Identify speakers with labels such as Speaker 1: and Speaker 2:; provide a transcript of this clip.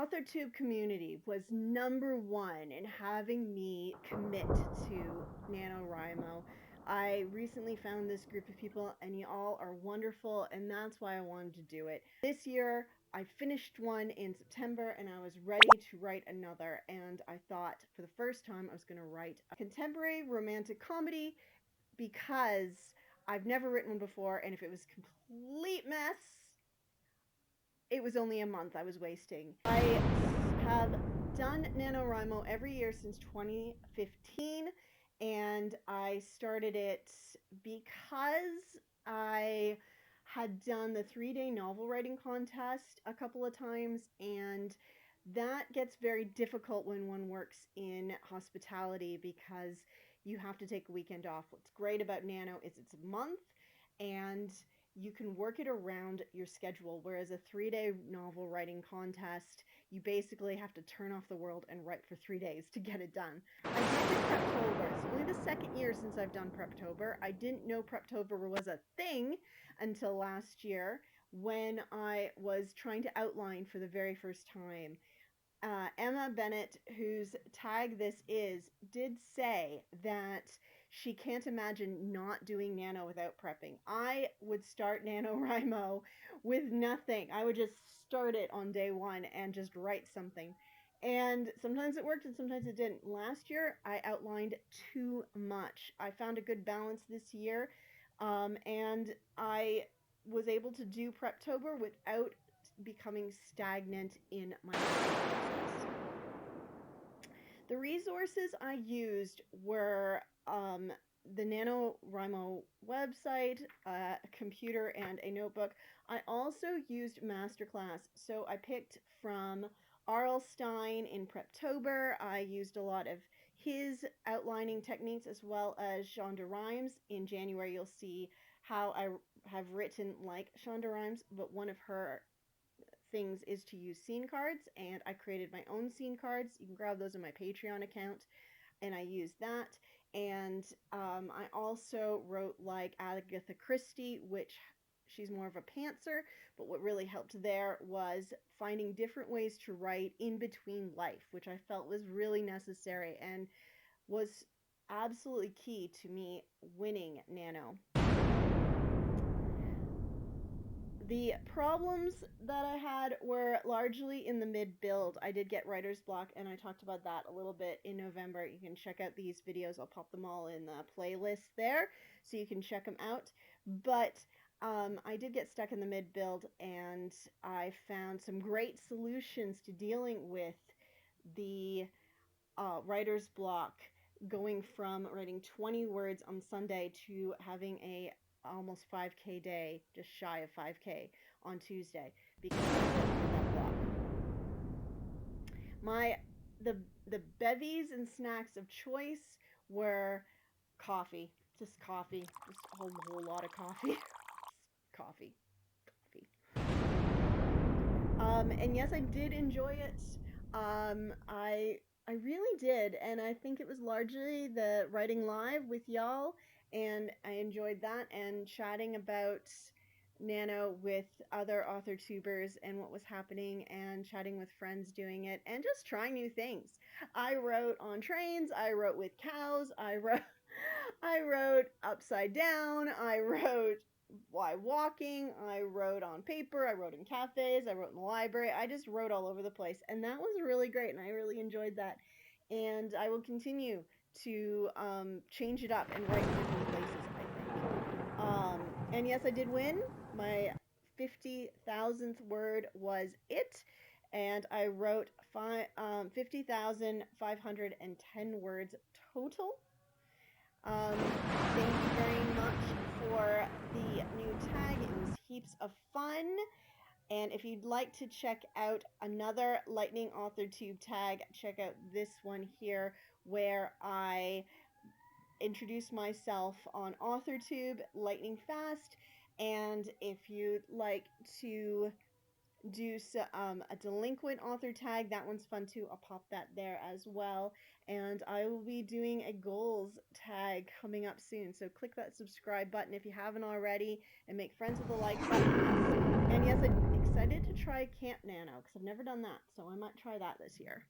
Speaker 1: AuthorTube community was #1 in having me commit to NaNoWriMo. I recently found this group of people and you all are wonderful, and that's why I wanted to do it. This year I finished one in September and I was ready to write another, and I thought for the first time I was going to write a contemporary romantic comedy because I've never written one before, and if it was a complete mess, it was only a month I was wasting. I have done NaNoWriMo every year since 2015, and I started it because I had done the 3-day novel writing contest a couple of times, and that gets very difficult when one works in hospitality because you have to take a weekend off. What's great about Nano is it's a month, and you can work it around your schedule, whereas a 3-day novel writing contest, you basically have to turn off the world and write for 3 days to get it done. I did do Preptober. It's only the second year since I've done Preptober. I didn't know Preptober was a thing until last year when I was trying to outline for the very first time. Emma Bennett, whose tag this is, did say that she can't imagine not doing Nano without prepping. I would start NaNoWriMo with nothing. I would just start it on day one and just write something. And sometimes it worked and sometimes it didn't. Last year, I outlined too much. I found a good balance this year, and I was able to do Preptober without becoming stagnant in my process. The resources I used were the NaNoWriMo website, a computer, and a notebook. I also used Masterclass, so I picked from R.L. Stine in Preptober. I used a lot of his outlining techniques as well as Shonda Rhimes. In January, you'll see how I have written like Shonda Rhimes, but one of her things is to use scene cards, and I created my own scene cards. You can grab those in my Patreon account, and I used that. And I also wrote like Agatha Christie, which she's more of a pantser, but what really helped there was finding different ways to write in between life, which I felt was really necessary and was absolutely key to me winning Nano. The problems that I had were largely in the mid-build. I did get writer's block, and I talked about that a little bit in November. You can check out these videos. I'll pop them all in the playlist there, so you can check them out. But I did get stuck in the mid-build, and I found some great solutions to dealing with the writer's block, going from writing 20 words on Sunday to having a almost 5K day, just shy of 5K on Tuesday, because of that block. The bevies and snacks of choice were coffee, just a whole lot of coffee, coffee. And yes, I did enjoy it. I really did, and I think it was largely the writing live with y'all, and I enjoyed that, and chatting about Nano with other author tubers and what was happening, and chatting with friends doing it, and just trying new things. I wrote on trains, I wrote with cows, I wrote upside down, I wrote while walking, I wrote on paper, I wrote in cafes, I wrote in the library. I just wrote all over the place, and that was really great, and I really enjoyed that. And I will continue to change it up and write in different places, I think. And yes, I did win. My 50,000th word was it, and I wrote 50,510 words total. Thank you very much for the new tag. It was heaps of fun. And if you'd like to check out another Lightning Author Tube tag, check out this one here where I introduce myself on AuthorTube lightning fast. And if you'd like to do a delinquent author tag, that one's fun too. I'll pop that there as well. And I will be doing a goals tag coming up soon, so click that subscribe button if you haven't already, and make friends with the like button. And yes, I'm excited excited to try Camp Nano because I've never done that, so I might try that this year.